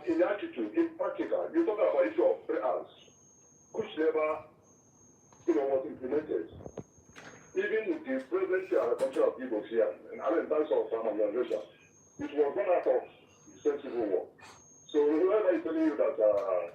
But in attitude, in practical, you talk about issue of prayers, which never, was implemented. Even with the present culture of Igbo here, and in terms of organization, it was one out of the civil war. So whoever is telling you that the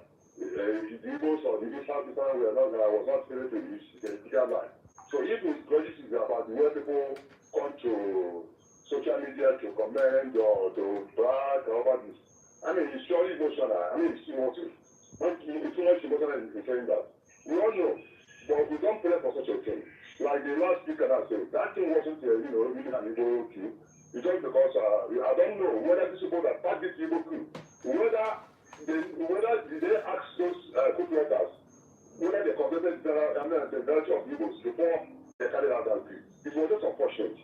Igbos or the East African was not spirit to the bigger line. So if it's prejudice about the way people come to social media to comment or to brag about this, I mean, it's surely emotional. I mean, it's emotive. It's too much emotional in saying that. We all know, but we don't pray for such a thing. Like the last speaker that said, that thing wasn't, really an Igbo coup. It's just because, I don't know whether these people that part this Igbo coup, whether they ask those coup letters, whether they converted the virtue of Igbos before they carried out that coup. It was just unfortunate.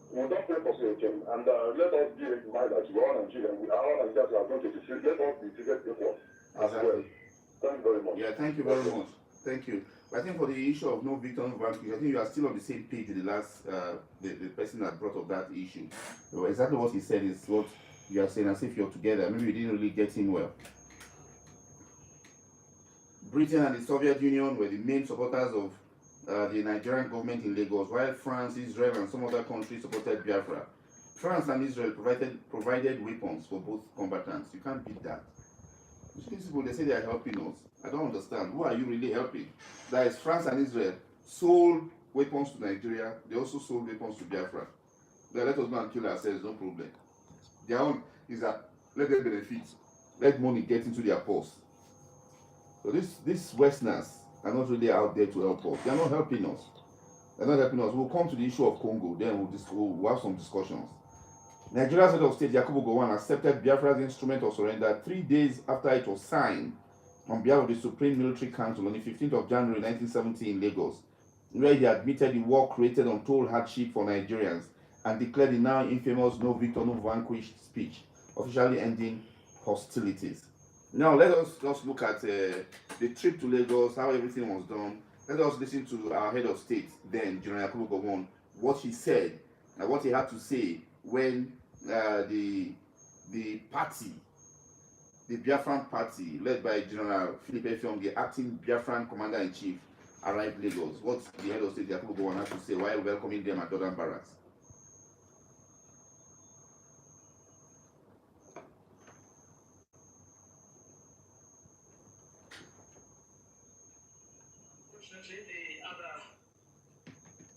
We don't pray for such a thing, and let us be in mind that we are Nigerians. We are Nigerians are going to defeat. Let us be treated equal as well. Thank you very much. Yeah, thank you very much. Thank you. I think for the issue of no victor, no vanquish, I think you are still on the same page with the last, the person that brought up that issue. So exactly what he said is what you are saying, as if you're together. Maybe you didn't really get in well. Britain and the Soviet Union were the main supporters of the Nigerian government in Lagos, while France, Israel, and some other countries supported Biafra. France and Israel provided weapons for both combatants. You can't beat that. These people, they say they are helping us. I don't understand. Who are you really helping? That is, France and Israel sold weapons to Nigeria. They also sold weapons to Biafra. They let us go and kill ourselves, no problem. Their own is that let them benefit. Let money get into their purse. So these Westerners are not really out there to help us. They are not helping us. They're not helping us. We'll come to the issue of Congo. Then we'll have some discussions. Nigeria's head of state, Yakubu Gowon, accepted Biafra's instrument of surrender 3 days after it was signed on behalf of the Supreme Military Council on the 15th of January 1970 in Lagos, where he admitted the war created untold hardship for Nigerians and declared the now infamous "No Victor, No Vanquished" speech, officially ending hostilities. Now let us just look at the trip to Lagos, how everything was done. Let us listen to our head of state then, General Yakubu Gowon, what he said and what he had to say when the party, the Biafran party, led by General Philip Effiong, the acting Biafran commander-in-chief, arrived Lagos. What the head of state, Yakubu Gowon, had to say while welcoming them at Jordan Barracks.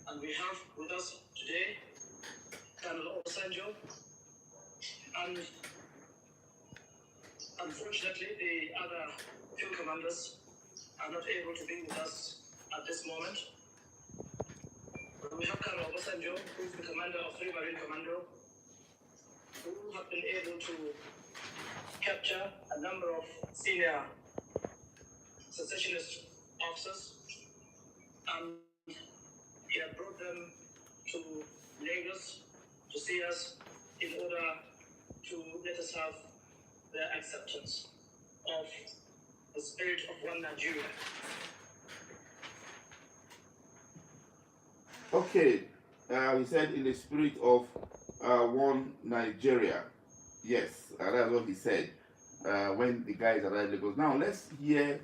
And we have with us today Colonel Osanjo, and unfortunately the other field commanders are not able to be with us at this moment. We have Colonel Osanjo, who is the commander of 3 Marine Commando, who have been able to capture a number of senior secessionist officers, and he had brought them to Lagos to see us in order to let us have their acceptance of the spirit of one Nigeria. Okay, he said in the spirit of one Nigeria. Yes, that's what he said when the guys arrived Lagos. Now let's hear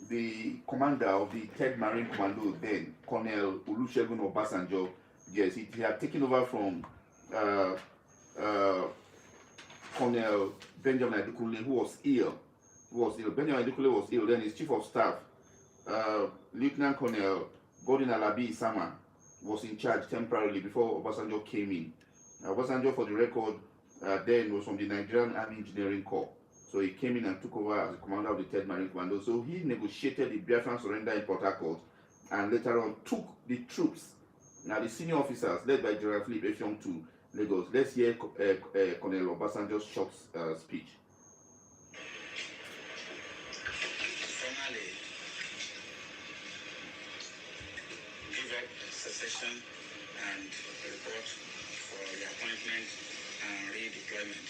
the commander of the 3rd Marine Commando then, Colonel Olusegun Obasanjo. Yes, he had taken over from Colonel Benjamin Adekunle, who was ill. Benjamin Adekunle was ill. Then his chief of staff, Lieutenant Colonel Godin Alabi Isama, was in charge temporarily before Obasanjo came in. Obasanjo, for the record, then was from the Nigerian Army Engineering Corps. So he came in and took over as the commander of the 3rd Marine Commando. So he negotiated the Biafran surrender in Port Harcourt and later on took the troops, now the senior officers led by General Philip Effiong, to Lagos. Let's hear Colonel Obasanjo's short speech. Formally give up secession and report for reappointment and redeployment.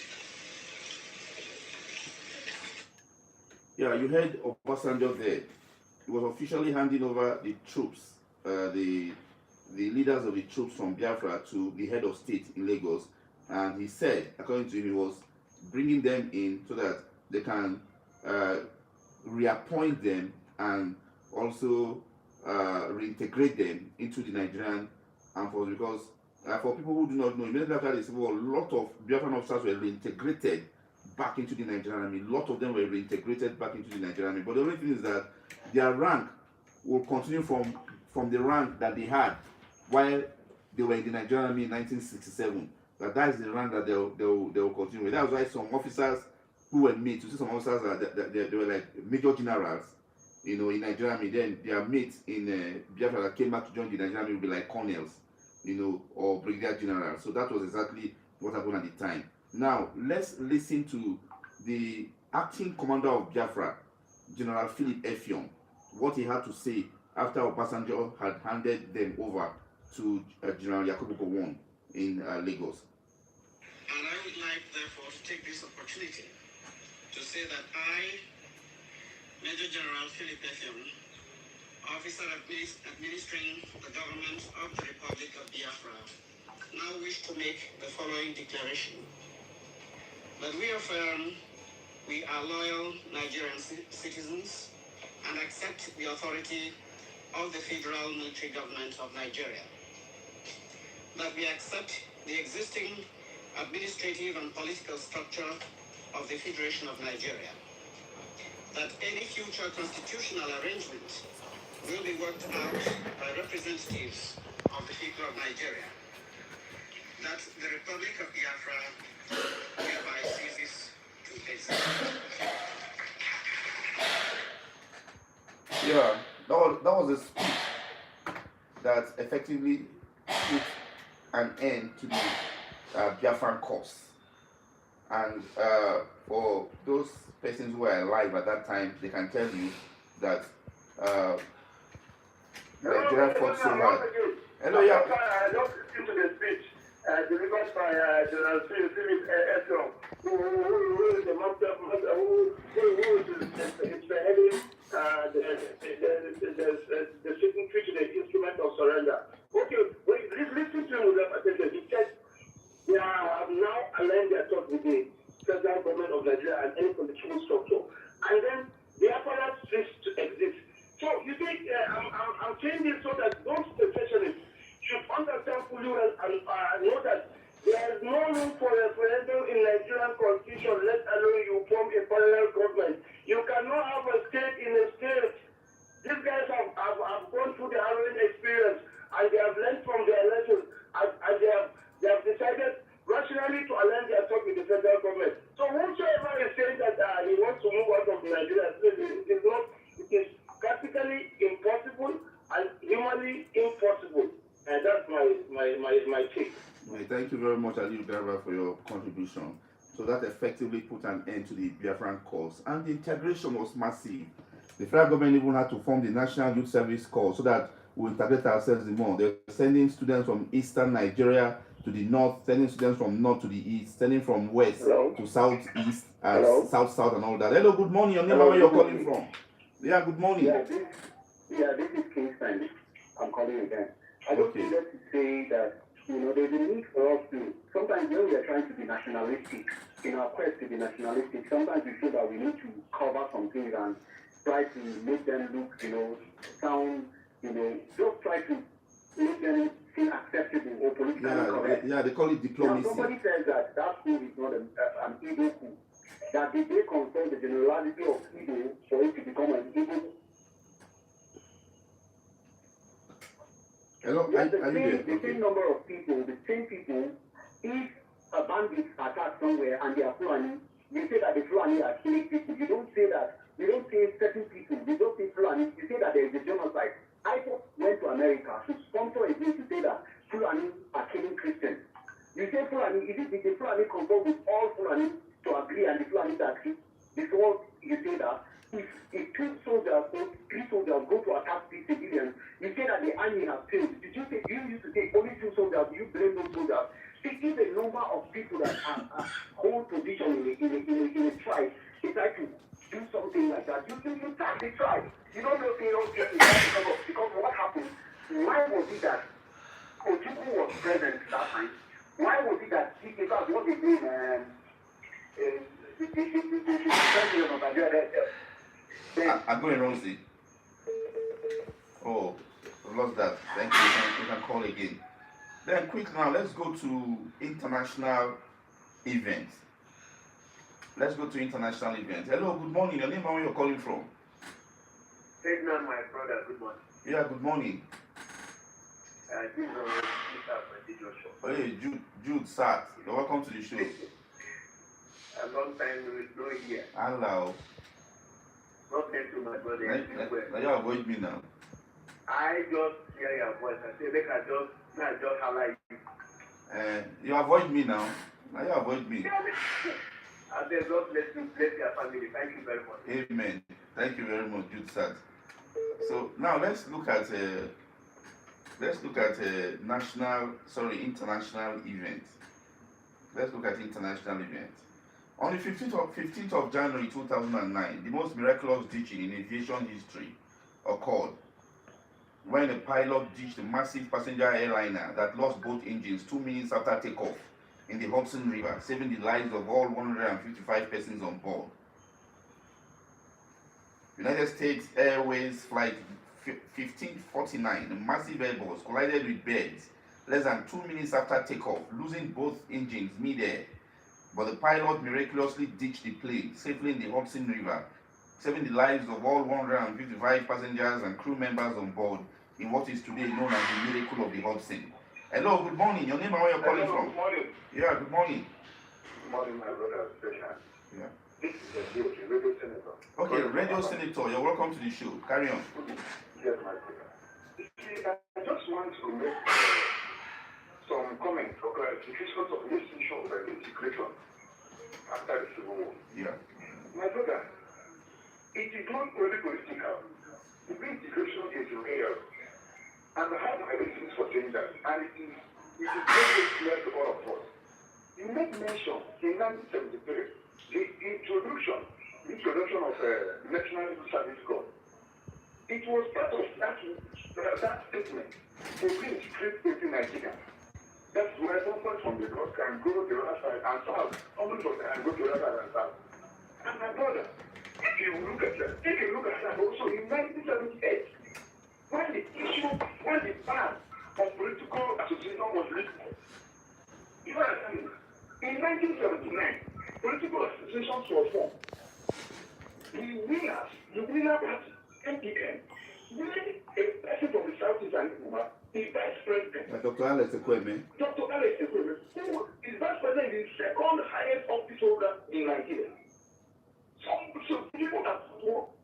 Yeah, you heard Obasanjo there. He was officially handing over the troops, the leaders of the troops from Biafra to the head of state in Lagos. And he said, according to him, he was bringing them in so that they can reappoint them and also reintegrate them into the Nigerian armed forces. Because for people who do not know, immediately after the Civil War, a lot of Biafran officers were reintegrated back into the Nigerian army. A lot of them were reintegrated back into the Nigerian army. But the only thing is that their rank will continue from the rank that they had while they were in the Nigerian army in 1967. That is the rank that they will continue with. That's why some officers who were mates, you see some officers that they were like major generals, in Nigerian army. Then their mates in Biafra that came back to join the Nigerian army will be like colonels, or brigadier generals. So that was exactly what happened at the time. Now let's listen to the acting commander of Biafra, General Philip Effiong, what he had to say after Obasanjo had handed them over to General Yakubu Gowon in Lagos. And I would like, therefore, to take this opportunity to say that I, Major General Philip Effiong, officer administering the government of the Republic of Biafra, now wish to make the following declaration. That we affirm we are loyal Nigerian citizens and accept the authority of the Federal Military Government of Nigeria. That we accept the existing administrative and political structure of the Federation of Nigeria. That any future constitutional arrangement will be worked out by representatives of the people of Nigeria. That the Republic of Biafra hereby ceases to exist. Yeah, that was a speech that effectively put an end to the Biafran cause. And for those persons who were alive at that time, they can tell you that Nigeria fought so hard. Hello, yeah. I just listened to the speech delivered by General Philip Effiong, who is the master, who is the heading the signatory to the instrument of surrender. Okay, listen to him with attention. He said they have now aligned their thoughts with the federal government of Nigeria and any political structure. And then the apparatus ceased to exist. So you see, I'm saying this so that those professionals should understand fully well and know that there is no room for referendum in Nigerian constitution, let alone you form a parallel government. You cannot have a state in a state. These guys have gone through the harrowing experience and they have learned from their lessons and they have decided rationally to align their talk with the federal government. So whosoever is saying that he wants to move out of Nigeria, it is practically impossible and humanly impossible. And that's my take. Thank you very much, Ali Garba, for your contribution. So that effectively put an end to the Biafran cause. And the integration was massive. The federal government even had to form the National Youth Service Corps so that we integrate ourselves more. They're sending students from eastern Nigeria to the north, sending students from north to the east, sending from west to southeast, and south and all that. Hello, good morning. Your name and where you're calling from? Yeah, good morning. This is Kingston. I'm calling again. I just wanted to say that, there's a need for us to, sometimes when we are trying to be nationalistic, in our quest to be nationalistic, sometimes we feel that we need to cover some things and try to make them look, sound, just try to make them feel acceptable or politically correct. Yeah, they call it diplomacy. Now, somebody says that school is not an Igbo school. That they confirm the generality of Igbo for it to become an Igbo school. Hello, the same number of people, the same people, if a bandit attacks somewhere and they are Fulani, you say that the Fulani are killing people. You don't say that. You don't say certain people. You don't say Fulani. You say that there is a genocide. I just went to America to sponsor a bill to say that Fulani are killing Christians. You say Fulani, is it the Fulani control with all Fulani to agree and the Fulani to agree? Before you say that, if two soldiers or three soldiers go to attack these civilians, you say that the army has failed. Did you say you used to say only two soldiers? You blame those soldiers. Speaking the number of people that hold position in a tribe, they try to do something like that. You tag the tribe. You don't know because what happened? Why was it that Ojukwu was present that time? Why was it that in fact what they did? The I'm going to see. Oh, I lost that. Thank you. You can call again. Then quick now, let's go to international events. Let's go to international events. Hello, good morning. Your name and where you're calling from? Ferdinand, my brother, good morning. Yeah, good morning. This is Mr. Joshua. Oh, hey, Jude Sat. You're welcome to the show. A long time no here. Hello. God bless you, my brother. Now you avoid me now. I just hear your voice. I say, make I just highlight you. You avoid me now. Now you avoid me. And then God bless you, bless your family. Thank you very much. Amen. Thank you very much, Jude Sat. So now let's look at international events. Let's look at international events. On the 15th of January 2009, the most miraculous ditching in aviation history occurred when a pilot ditched a massive passenger airliner that lost both engines 2 minutes after takeoff in the Hudson River, saving the lives of all 155 persons on board. United States Airways Flight 1549, a massive Airbus, collided with birds less than 2 minutes after takeoff, losing both engines mid-air. But the pilot miraculously ditched the plane safely in the Hudson River, saving the lives of all 155 passengers and crew members on board in what is today known as the Miracle of the Hudson. Hello, good morning. Your name and where you're calling from? Good morning. Yeah, good morning. Good morning, my brother. Ferdinand. Yeah. This is a radio senator. Okay, Radio Senator, you're welcome to the show. Carry on. Yes, my brother. You see, I just want to make some comments or clarifications of this issue of integration after the Civil War. Yeah. My brother, it is not only political. The integration is real. And I have my reasons for saying that. And it is very clear to all of us. You make mention in 1973, the introduction of National Service Corps. It was part of that statement to integrate within Nigeria. That's where someone from the north can go to the other side and south. Someone from there can go to the other side and south. And my brother, if you look at that also in 1978, when the ban of political association was lifted, you understand? In 1979, political associations were formed. The winner party, NPN, made a person from the Southeast and the vice president. Dr. Alex Ekweme. Dr. Alex Ekweme, who is vice president, is the second highest office holder in Nigeria. So people that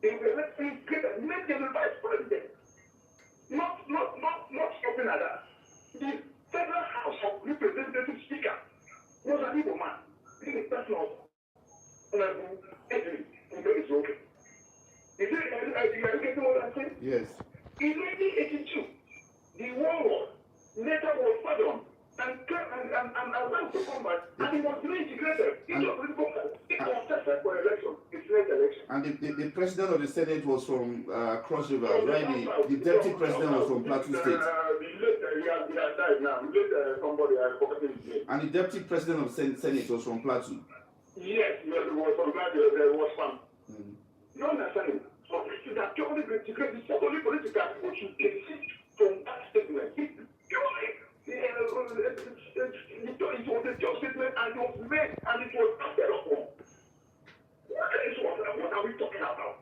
they were elected and made them vice president. Not stopping at that. The Federal House of Representative Speaker was an Igbo man. He is the person of Honorable Edwin Mbum. Is it getting what I'm saying? Yes. In 1982, the warlord later was pardoned and allowed to combat, and he was reintegrated into a political party. It was tested for election, its next election. And the president of the Senate was from Cross River, right? The deputy president was from Plateau State. He has died now. Somebody has forgotten his name. And the deputy president of the Senate was from Plateau. Yes, it was from Plateau. There was some. You understand? So this is a purely political, it's not only political, but you can see from that statement. It was a just statement and it was made and it was acted upon. What are we talking about?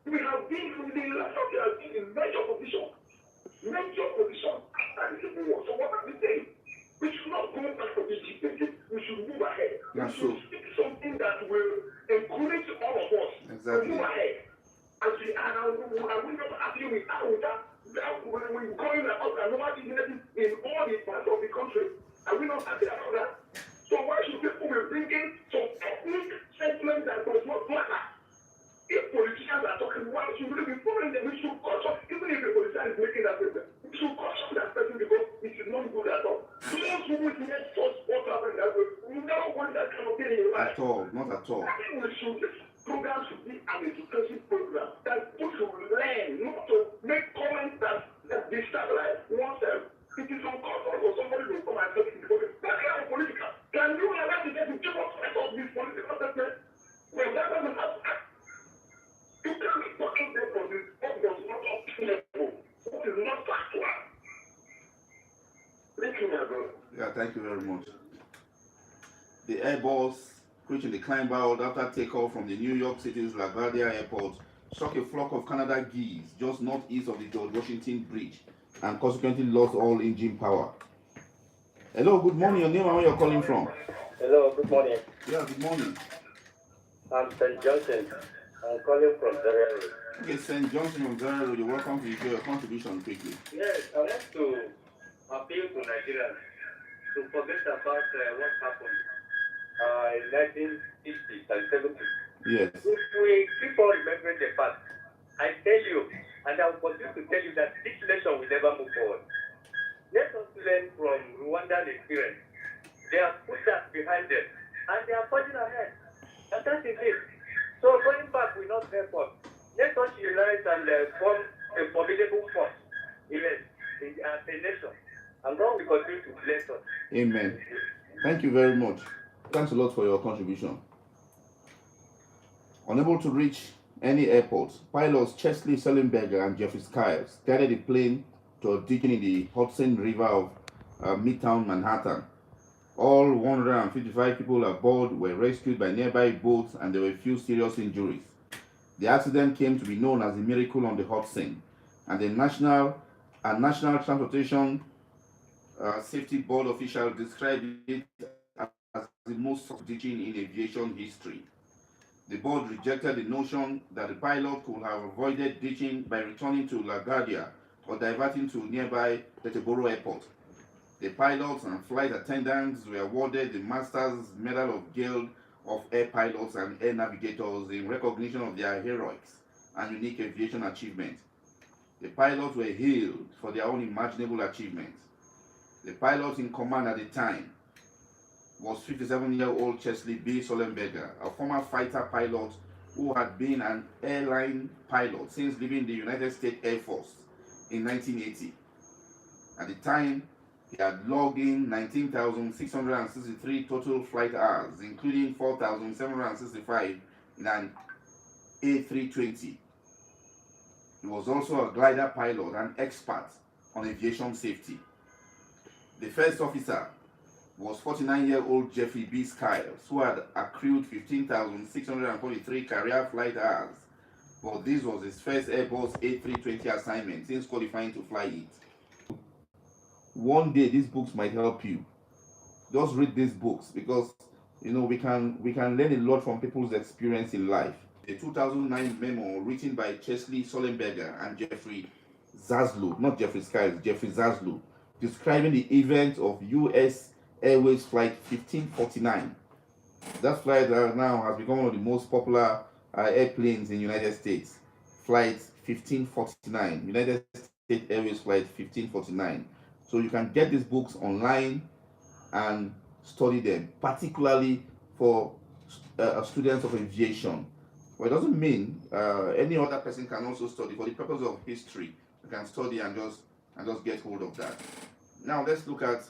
We have been in the last of the in major position after the Civil War. So what are we saying? We should not go back to Egypt again. We should move ahead. That's we should speak something that will encourage all of us to move ahead. And we are not happy with that. When we're going about nobody in all the parts of the country, are we not happy about that? So why should people be bringing some ethnic sentiment that does not matter? If politicians are talking, why should we be following them? We should caution, even if the politician is making that statement, we should caution that person because it is not good at all. Those who witness such what happened that way, we never want that kind of thing in life. At all, not at all. I think this program should be an education program that people should learn not to make comments that destabilize oneself. It is uncomfortable for somebody to come and say that's kind of political. Can you allow the people to give us this political statement? When that doesn't happen, Thank you very much. The Airbus, which in the climb out after takeoff from the New York City's LaGuardia Airport, struck a flock of Canada geese just northeast of the George Washington Bridge and consequently lost all engine power. Hello, good morning. Your name and where you're calling from? Hello, good morning. Yeah, good morning. I'm St. Johnson. I'm calling from Zaria. Okay, St. Johnson from Zaria, you're welcome to share your contribution quickly. Yes, I want to appeal to Nigerians to forget about what happened in 1960s and 70s. Yes. If we keep on remembering the past, I tell you, and I will continue to tell you that this nation will never move forward. Let us learn from Rwandan experience. They have put that behind them, and they are forging ahead. And that is it. So going back will not help us. Let us unite and form a formidable force as a nation. And God will continue to bless us. Amen. Thank you very much. Thanks a lot for your contribution. Unable to reach any airport, pilots Chesley Sullenberger and Jeffrey Skiles guided the plane to a digging in the Hudson River of Midtown Manhattan. All 155 people aboard were rescued by nearby boats and there were few serious injuries. The accident came to be known as the Miracle on the Hudson, and the National Transportation Safety Board official described it as the most ditching in aviation history. The board rejected the notion that the pilot could have avoided ditching by returning to LaGuardia or diverting to nearby Peterborough Airport. The pilots and flight attendants were awarded the Master's Medal of Guild of Air Pilots and Air Navigators in recognition of their heroics and unique aviation achievement. The pilots were hailed for their own imaginable achievements. The pilot in command at the time was 57-year-old Chesley B. Sullenberger, a former fighter pilot who had been an airline pilot since leaving the United States Air Force in 1980. At the time, he had logged in 19,663 total flight hours, including 4,765 in an A320. He was also a glider pilot and expert on aviation safety. The first officer was 49-year-old Jeffrey B. Skiles, who had accrued 15,643 career flight hours, but this was his first Airbus A320 assignment since qualifying to fly it. One day these books might help you. Just read these books because we can learn a lot from people's experience in life. A 2009 memo written by Chesley Sullenberger and Jeffrey Zaslow, not Jeffrey Skiles, Jeffrey Zaslow, describing the event of U.S. Airways Flight 1549. That flight now has become one of the most popular airplanes in the United States. Flight 1549, United States Airways Flight 1549. So you can get these books online and study them, particularly for students of aviation. Well, it doesn't mean any other person can also study. For the purpose of history, you can study and just get hold of that. Now let's look at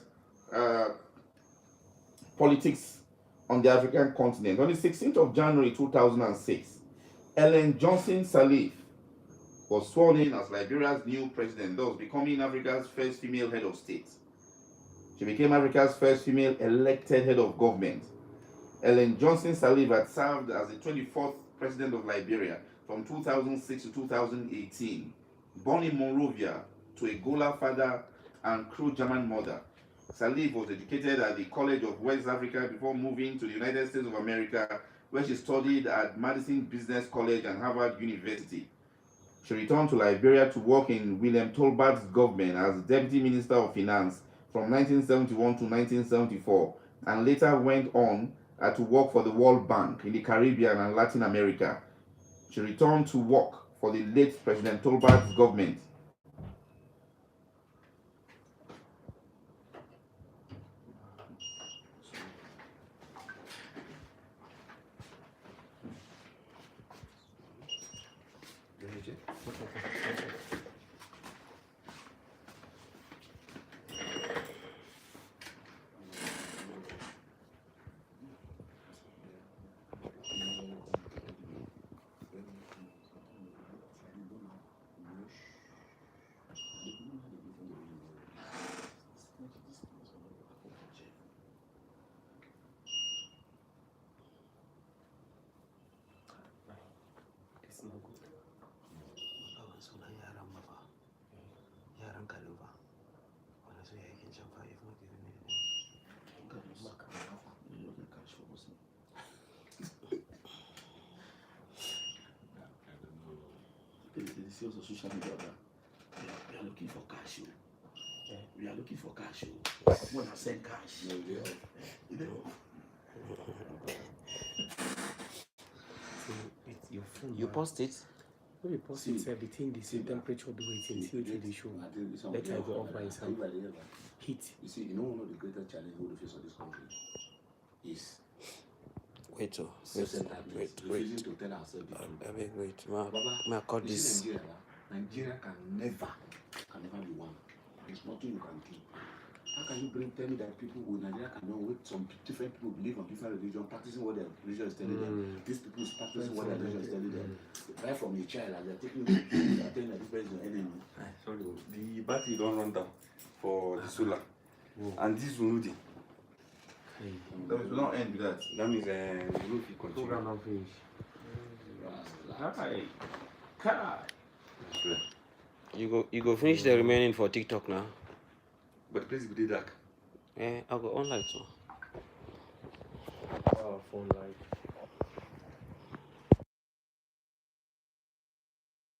politics on the African continent. On the 16th of January 2006, Ellen Johnson Sirleaf was sworn in as Liberia's new president, thus becoming Africa's first female head of state. She became Africa's first female elected head of government. Ellen Johnson Sirleaf had served as the 24th president of Liberia from 2006 to 2018. Born in Monrovia to a Gola father and Crew German mother, Sirleaf was educated at the College of West Africa before moving to the United States of America, where she studied at Madison Business College and Harvard University. She returned to Liberia to work in William Tolbert's government as Deputy Minister of Finance from 1971 to 1974, and later went on to work for the World Bank in the Caribbean and Latin America. She returned to work for the late President Tolbert's government. sales of social media. We are looking for cash. We are looking for cash. When I send cash, It's your phone. You post it? When you post it, the thing, the same temperature, the way it's in CO2, the show. Let I go off by itself. Heat. You see, you know one of the greatest challenges we face on this country is Wait. refusing to tell ourselves the truth. Wait. Baba, May I call you this? see Nigeria can never be one. There's nothing you can do. How can you tell me that people in Nigeria cannot wait? Some different people believe on different religion, practicing what their religion is telling them. These people is practicing what their religion is telling them. Right from a child, as they're taking you, they're telling that this person is your enemy. Sorry, the battery don't run down for the solar. And this will not. That means we don't end with that. That means the roof will continue. Program not finish. You go finish the remaining for TikTok now. But the place will be dark. I'll go on light too. Phone light.